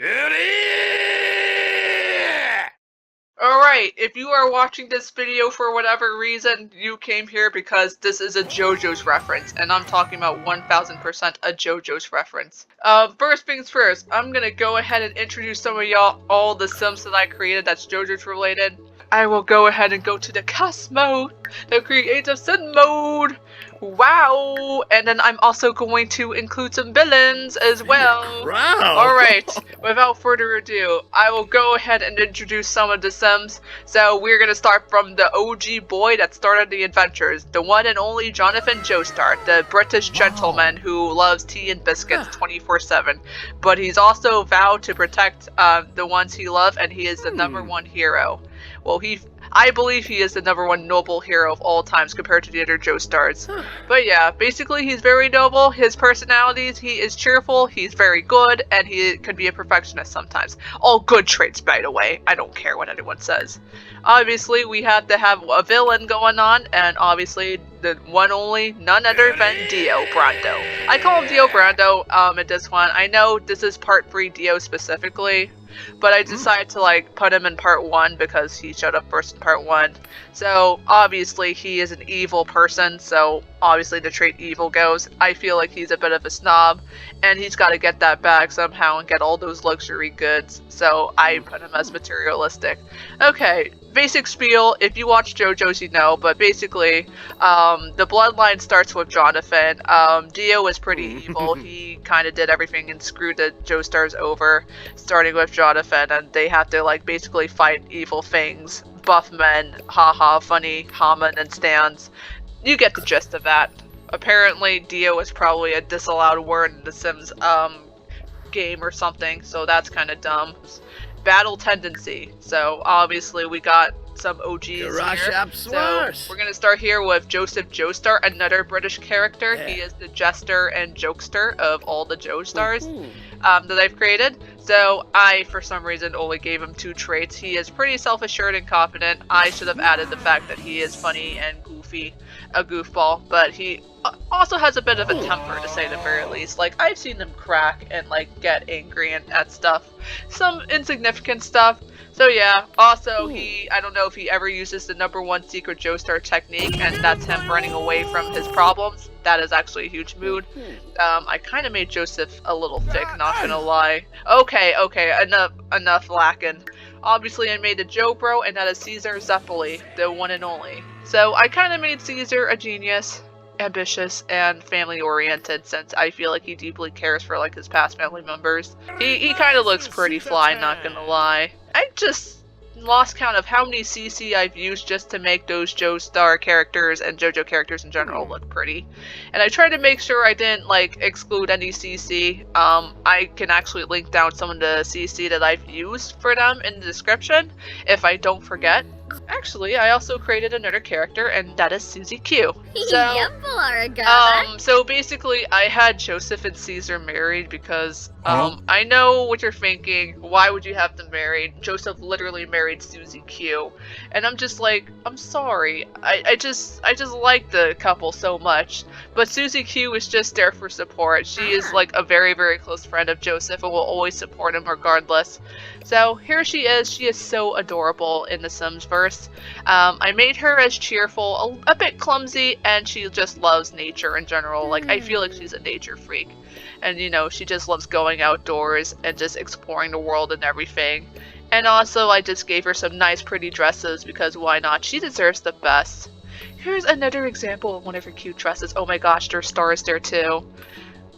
Alright, if you are watching this video for whatever reason, you came here because this is a JoJo's reference, and I'm talking about 1000% a JoJo's reference. First things first, I'm gonna go ahead and introduce some of y'all all the Sims that I created that's JoJo's related. I will go ahead and go to the cast mode, the creative sim mode. Wow! And then I'm also going to include some villains as well. Alright, without further ado, I will go ahead and introduce some of the Sims. So we're gonna start from the OG boy that started the adventures, the one and only Jonathan Joestar, the British gentleman who loves tea and biscuits 24/7. But he's also vowed to protect the ones he loves, and he is the #1 hero. Well, I believe he is the #1 noble hero of all times compared to the other Joestars. But yeah, basically he's very noble. His personalities, he is cheerful, he's very good, and he could be a perfectionist sometimes. All good traits, by the way. I don't care what anyone says. Obviously, we have to have a villain going on, and obviously the one only, none other than Dio Brando. I call him Dio Brando at this one. I know this is part 3 Dio specifically, but I decided to like put him in part 1 because he showed up first in part 1. So obviously he is an evil person, so obviously the trait evil goes. I feel like he's a bit of a snob, and he's got to get that back somehow and get all those luxury goods, so I put him as materialistic. Okay, basic spiel, if you watch JoJo's you know, but basically the bloodline starts with Jonathan. Dio is pretty evil. He kind of did everything and screwed the Joestars over, starting with Jonathan, and they have to like basically fight evil things. Buff men, haha, funny, Haman and stands. You get the gist of that. Apparently Dio is probably a disallowed word in the Sims game or something, so that's kind of dumb. Battle tendency. So obviously we got some OGs here. So we're gonna start here with Joseph Joestar, another British character. He is the jester and jokester of all the Joestars that I've created. So I, for some reason, only gave him 2 traits. He is pretty self-assured and confident. I should have added the fact that he is funny and goofy, a goofball, but he also has a bit of a temper, to say the very least. Like, I've seen him crack and like get angry and at stuff, some insignificant stuff. So yeah, also I don't know if he ever uses the #1 secret Joestar technique, and that's him running away from his problems. That is actually a huge mood. I kind of made Joseph a little thick, not gonna lie. Okay, enough lacking. Obviously I made the Joe Bro, and that is Caesar Zeppeli, the one and only. So I kind of made Caesar a genius, ambitious, and family-oriented, since I feel like he deeply cares for like his past family members. He kind of looks pretty fly, not gonna lie. I just lost count of how many CC I've used just to make those Joestar characters and JoJo characters in general look pretty. And I tried to make sure I didn't like exclude any CC. I can actually link down some of the CC that I've used for them in the description if I don't forget. Actually, I also created another character, and that is Susie Q. So basically, I had Joseph and Caesar married because I know what you're thinking. Why would you have them married? Joseph literally married Susie Q, and I'm just like, I'm sorry. I just like the couple so much, but Susie Q is just there for support. She is like a very, very close friend of Joseph and will always support him regardless. So here she is. She is so adorable in the Sims verse. I made her as cheerful, a bit clumsy, and she just loves nature in general. Like, I feel like she's a nature freak. And, you know, she just loves going outdoors and just exploring the world and everything. And also, I just gave her some nice, pretty dresses because why not? She deserves the best. Here's another example of one of her cute dresses. Oh my gosh, there's stars there too.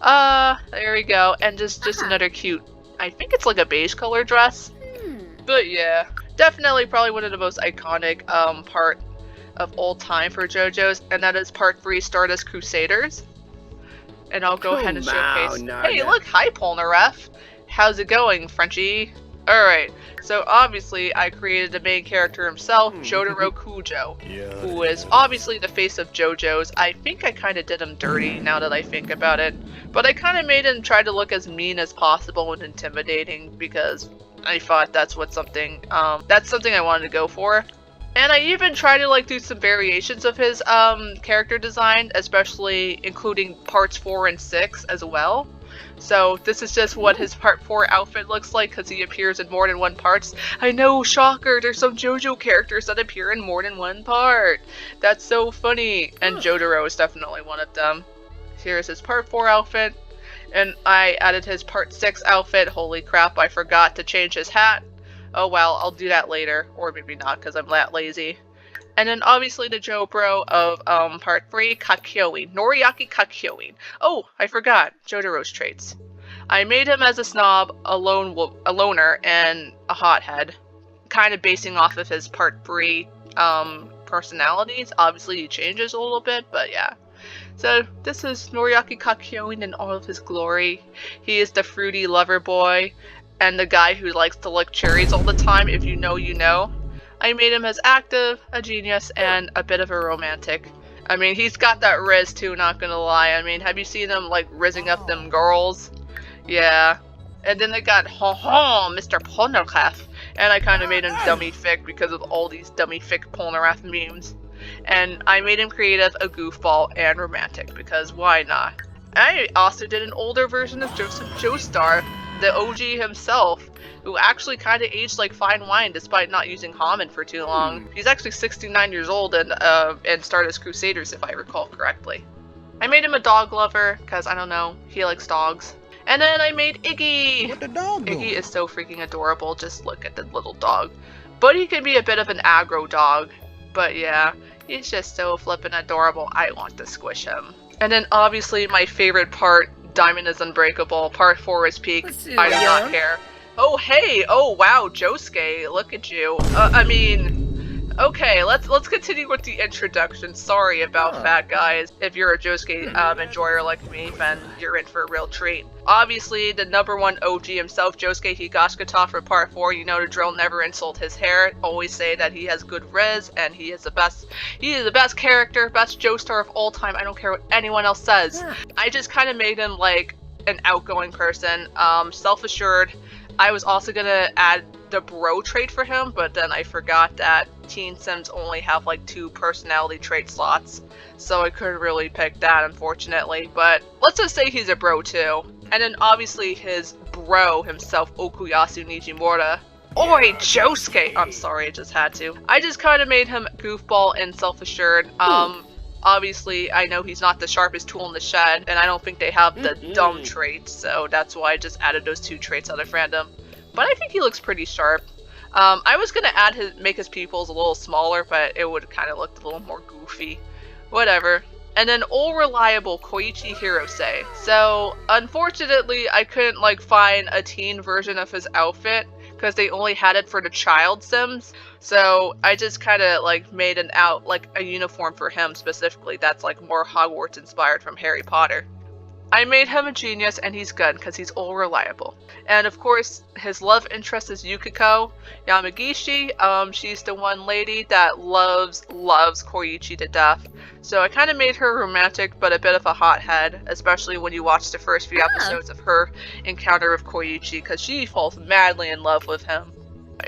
There we go. And just another cute, I think it's like a beige color dress. But yeah, definitely probably one of the most iconic part of all time for JoJo's, and that is part 3 Stardust Crusaders. And I'll go ahead and showcase. Hey, look, hi Polnareff. How's it going, Frenchie? Alright, so obviously I created the main character himself, Jotaro Kujo, who is obviously the face of JoJo's. I think I kind of did him dirty now that I think about it, but I kind of made him try to look as mean as possible and intimidating because I thought that's something I wanted to go for. And I even tried to like do some variations of his character design, especially including parts 4 and 6 as well. So this is just what his part 4 outfit looks like because he appears in more than one parts. I know, shocker, there's some JoJo characters that appear in more than one part. That's so funny. And Jotaro is definitely one of them. Here's his part 4 outfit. And I added his part 6 outfit. Holy crap, I forgot to change his hat. Oh well, I'll do that later. Or maybe not because I'm that lazy. And then obviously the Jobro of part 3, Kakyoin. Noriaki Kakyoin. Oh, I forgot. Jotaro's traits. I made him as a snob, a loner, and a hothead. Kind of basing off of his part 3 personalities. Obviously he changes a little bit, but yeah. So this is Noriaki Kakyoin in all of his glory. He is the fruity lover boy and the guy who likes to lick cherries all the time. If you know, you know. I made him as active, a genius, and a bit of a romantic. I mean, he's got that riz too, not gonna lie. I mean, have you seen him like rizzing up them girls? Yeah. And then they got Mr. Polnareff. And I kind of made him dummy fic because of all these dummy fic Polnareff memes. And I made him creative, a goofball, and romantic, because why not? I also did an older version of Joseph Joestar, the OG himself, who actually kind of aged like fine wine despite not using Hammond for too long. He's actually 69 years old and Stardust Crusaders, if I recall correctly. I made him a dog lover, because I don't know, he likes dogs. And then I made Iggy! What the dog doing? Iggy is so freaking adorable, just look at the little dog. But he can be a bit of an aggro dog. But yeah, he's just so flippin' adorable, I want to squish him. And then obviously my favorite part, Diamond is Unbreakable, part 4 is Peak, I do not care. Oh hey, oh wow, Josuke, look at you. I mean, okay, let's continue with the introduction. Sorry about that, guys. If you're a Josuke enjoyer like me, then you're in for a real treat. Obviously, the #1 OG himself, Josuke Higashikata for part 4, you know the drill, never insult his hair. Always say that he has good riz, and he is the best character, best Joestar of all time. I don't care what anyone else says. I just kind of made him like an outgoing person, self-assured. I was also gonna add the bro trait for him, but then I forgot that teen sims only have like 2 personality trait slots, so I couldn't really pick that, unfortunately. But let's just say he's a bro too. And then obviously his bro himself, Okuyasu Nijimura. Oi, Josuke! I'm sorry, I just had to. I just kind of made him goofball and self-assured. Obviously, I know he's not the sharpest tool in the shed, and I don't think they have the dumb traits, so that's why I just added those 2 traits out of random. But I think he looks pretty sharp. I was gonna make his pupils a little smaller, but it would kind of look a little more goofy. Whatever. And then all reliable Koichi Hirose. So, unfortunately, I couldn't like find a teen version of his outfit, because they only had it for the child sims. So I just kind of like made a uniform for him specifically that's like more Hogwarts inspired from Harry Potter. I made him a genius, and he's good because he's all reliable. And of course, his love interest is Yukiko Yamagishi. She's the one lady that loves Koichi to death. So I kind of made her romantic, but a bit of a hothead, especially when you watch the first few episodes of her encounter with Koichi, because she falls madly in love with him.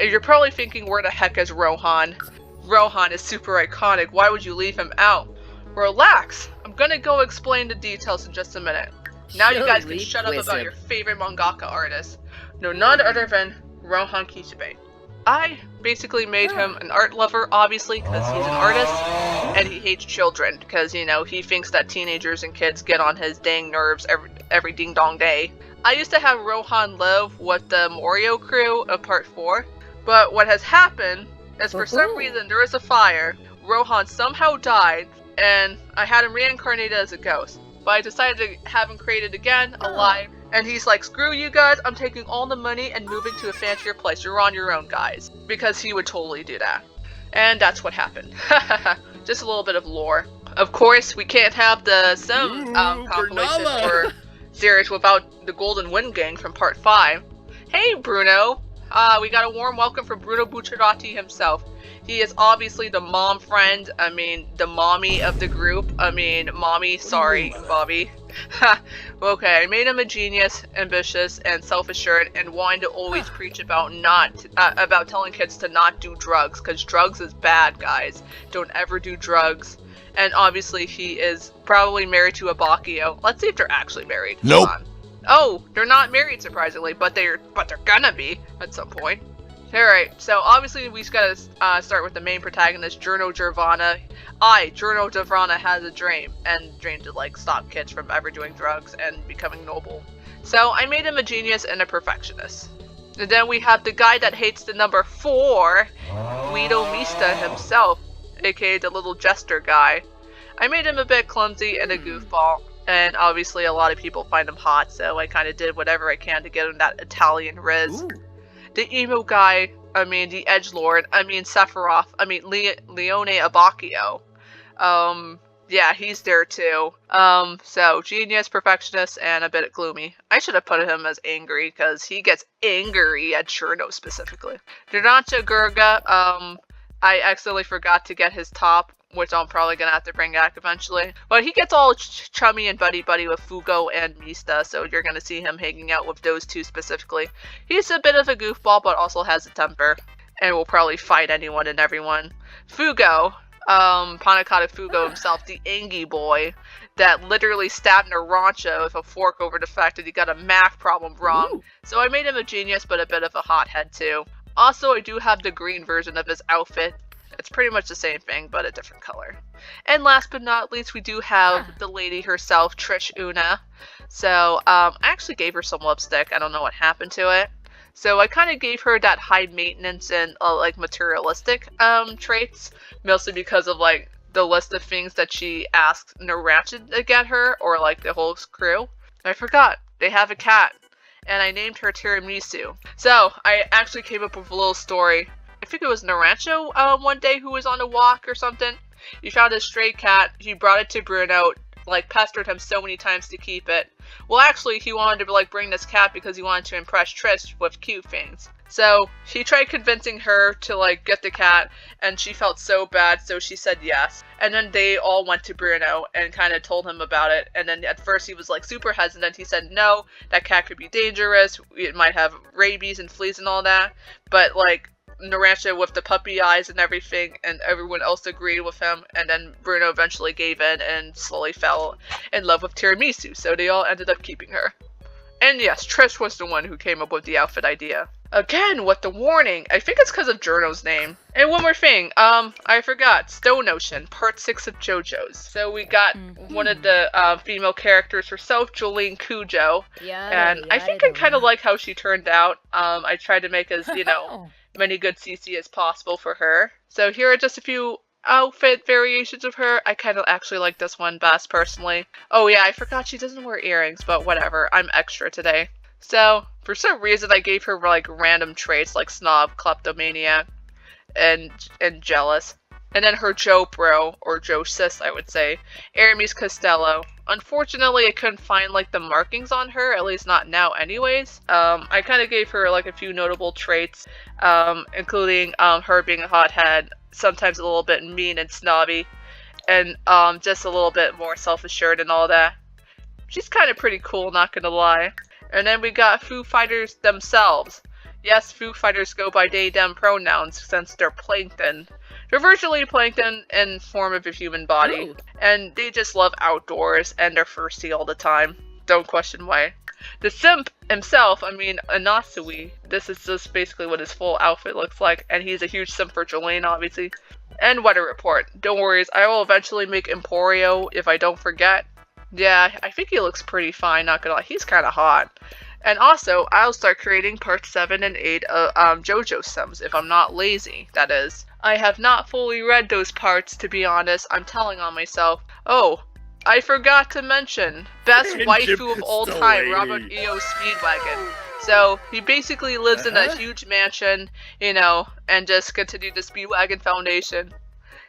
You're probably thinking, where the heck is Rohan? Rohan is super iconic, why would you leave him out? Relax, I'm gonna go explain the details in just a minute. Now you guys can shut up about your favorite mangaka artist. No, none other than Rohan Kishibe. I basically made him an art lover, obviously, because he's an artist, and he hates children, because, you know, he thinks that teenagers and kids get on his dang nerves every ding-dong day. I used to have Rohan live with the Morio crew of part 4, but what has happened is for some reason there was a fire, Rohan somehow died, and I had him reincarnated as a ghost. But I decided to have him created again, alive, and he's like, screw you guys, I'm taking all the money and moving to a fancier place. You're on your own, guys. Because he would totally do that. And that's what happened. Just a little bit of lore. Of course, we can't have the Sim compilation for series without the Golden Wind Gang from part 5. Hey, Bruno! We got a warm welcome from Bruno Bucciarati himself. He is obviously the mom friend, I mean, the mommy of the group. I mean, mommy, sorry, Bobby. Okay, I made him a genius, ambitious, and self-assured, and wanted to always preach about about telling kids to not do drugs, because drugs is bad, guys. Don't ever do drugs. And obviously, he is probably married to a Bacchio. Let's see if they're actually married. Nope. Hold Oh, they're not married, surprisingly, but they're gonna be at some point. Alright, so obviously we just gotta start with the main protagonist, Journo Gervana. Journo Gervana, has a dream, and dream to like stop kids from ever doing drugs and becoming noble. So I made him a genius and a perfectionist. And then we have the guy that hates the number 4, Guido Mista himself, aka the little jester guy. I made him a bit clumsy and a goofball, and obviously a lot of people find him hot, so I kind of did whatever I can to get him that Italian riz. Ooh. The emo guy, the edgelord, Sephiroth, Leone Abacchio. Yeah, he's there too. So genius, perfectionist, and a bit gloomy. I should have put him as angry, because he gets angry at Journo specifically. Donacha Gurga, I accidentally forgot to get his top, which I'm probably gonna have to bring back eventually. But he gets all chummy and buddy-buddy with Fugo and Mista, so you're gonna see him hanging out with those two specifically. He's a bit of a goofball, but also has a temper, and will probably fight anyone and everyone. Fugo, Panakata Fugo himself, the Angie boy, that literally stabbed Narancha with a fork over the fact that he got a math problem wrong. Ooh. So I made him a genius, but a bit of a hothead too. Also, I do have the green version of his outfit. It's pretty much the same thing, but a different color. And last but not least, we do have the lady herself, Trish Una. So, I actually gave her some lipstick. I don't know what happened to it. So I kind of gave her that high maintenance and, like, materialistic, traits. Mostly because of, like, the list of things that she asked Narancha to get her, or, like, the whole crew. I forgot. They have a cat. And I named her Tiramisu. So, I actually came up with a little story. I think it was Narancha one day who was on a walk or something. He found a stray cat. He brought it to Bruno, like pestered him so many times to keep it. Well, actually, he wanted to like bring this cat because he wanted to impress Trish with cute things. So he tried convincing her to like get the cat, and she felt so bad, so she said yes. And then they all went to Bruno and kind of told him about it. And then at first he was like super hesitant. He said no, that cat could be dangerous. It might have rabies and fleas and all that. But like Narancha with the puppy eyes and everything, and everyone else agreed with him, and then Bruno eventually gave in and slowly fell in love with Tiramisu, so they all ended up keeping her. And yes, Trish was the one who came up with the outfit idea. Again, with the warning, I think it's because of Journo's name. And one more thing, I forgot, Stone Ocean, part 6 of JoJo's. So we got one of the female characters herself, Jolene Cujo, and I think I kind of like how she turned out. I tried to make as, many good CC as possible for her. So here are just a few outfit variations of her. I kind of actually like this one best, personally. Oh yeah, I forgot she doesn't wear earrings, but whatever, I'm extra today. So, for some reason I gave her like random traits like snob, kleptomaniac, and jealous. And then her Joe bro, or Joe sis I would say, Aramis Costello. Unfortunately, I couldn't find like the markings on her, at least not now anyways. I kind of gave her like a few notable traits, including her being a hothead, sometimes a little bit mean and snobby, and just a little bit more self-assured and all that. She's kind of pretty cool, not gonna lie. And then we got Foo Fighters themselves. Yes, Foo Fighters go by they, them pronouns since they're plankton. They're virtually plankton in form of a human body. And they just love outdoors and they're thirsty all the time. Don't question why. The simp himself, Anasui, this is just basically what his full outfit looks like. And he's a huge simp for Jolene, obviously. And Weather Report. Don't worry, I will eventually make Emporio if I don't forget. Yeah, I think he looks pretty fine, not gonna lie. He's kind of hot. And also, I'll start creating parts 7 and 8 of JoJo Sims, if I'm not lazy, that is. I have not fully read those parts, to be honest. I'm telling on myself. Oh, I forgot to mention, best waifu of all time, Robert E.O. Speedwagon. So, he basically lives in a huge mansion, and just continued the Speedwagon Foundation.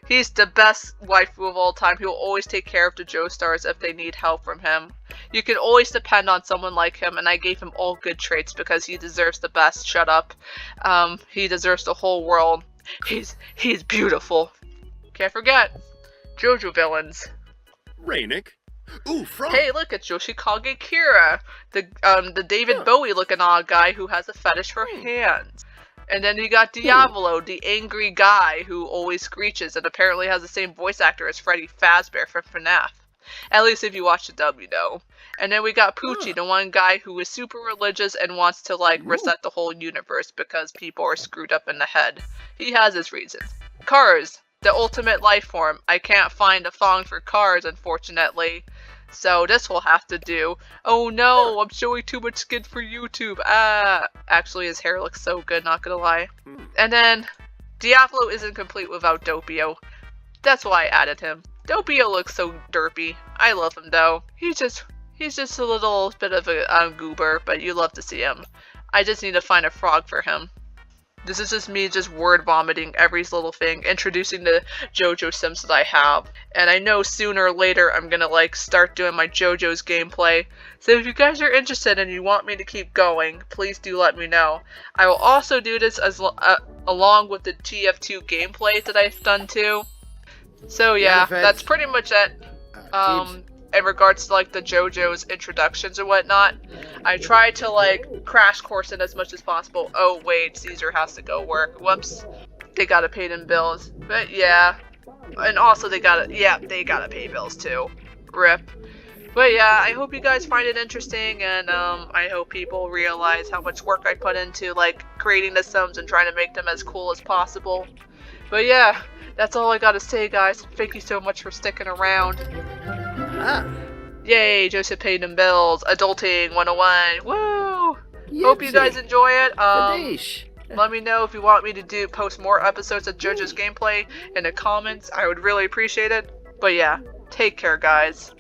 He's the best waifu of all time. He will always take care of the Joestars if they need help from him. You can always depend on someone like him, and I gave him all good traits because he deserves the best. Shut up. He deserves the whole world. He's beautiful. Can't forget. JoJo villains. Rainick. Ooh, Frog. Hey, look at Yoshikage Kira, the David Bowie looking odd guy who has a fetish for hands. And then you got Diavolo, the angry guy who always screeches and apparently has the same voice actor as Freddy Fazbear from FNAF. At least if you watch the dub, you know. And then we got Poochie, the one guy who is super religious and wants to like reset the whole universe because people are screwed up in the head. He has his reasons. Cars, the ultimate life form. I can't find a thong for Cars, unfortunately. So this will have to do. Oh no, I'm showing too much skin for YouTube. Actually his hair looks so good, not gonna lie. And then Diablo isn't complete without Doppio. That's why I added him. Doppio looks so derpy. I love him though. He's just a little bit of a goober, but you love to see him. I just need to find a frog for him. This is just me just word vomiting every little thing, introducing the JoJo Sims that I have. And I know sooner or later I'm gonna like start doing my JoJo's gameplay. So if you guys are interested and you want me to keep going, please do let me know. I will also do this as along with the TF2 gameplay that I've done too. So yeah, that's pretty much it. In regards to like the JoJo's introductions and whatnot, I try to like crash course it as much as possible. Oh wait, Caesar has to go work. Whoops, they gotta pay them bills. But yeah, and also they gotta pay bills too. Rip. But yeah, I hope you guys find it interesting, and I hope people realize how much work I put into like creating the Sims and trying to make them as cool as possible. But yeah, that's all I gotta say, guys. Thank you so much for sticking around. Yay, Joseph paid them bills. Adulting 101. Woo! Hope you guys enjoy it. Let me know if you want me to post more episodes of JoJo's gameplay in the comments. I would really appreciate it. But yeah, take care, guys.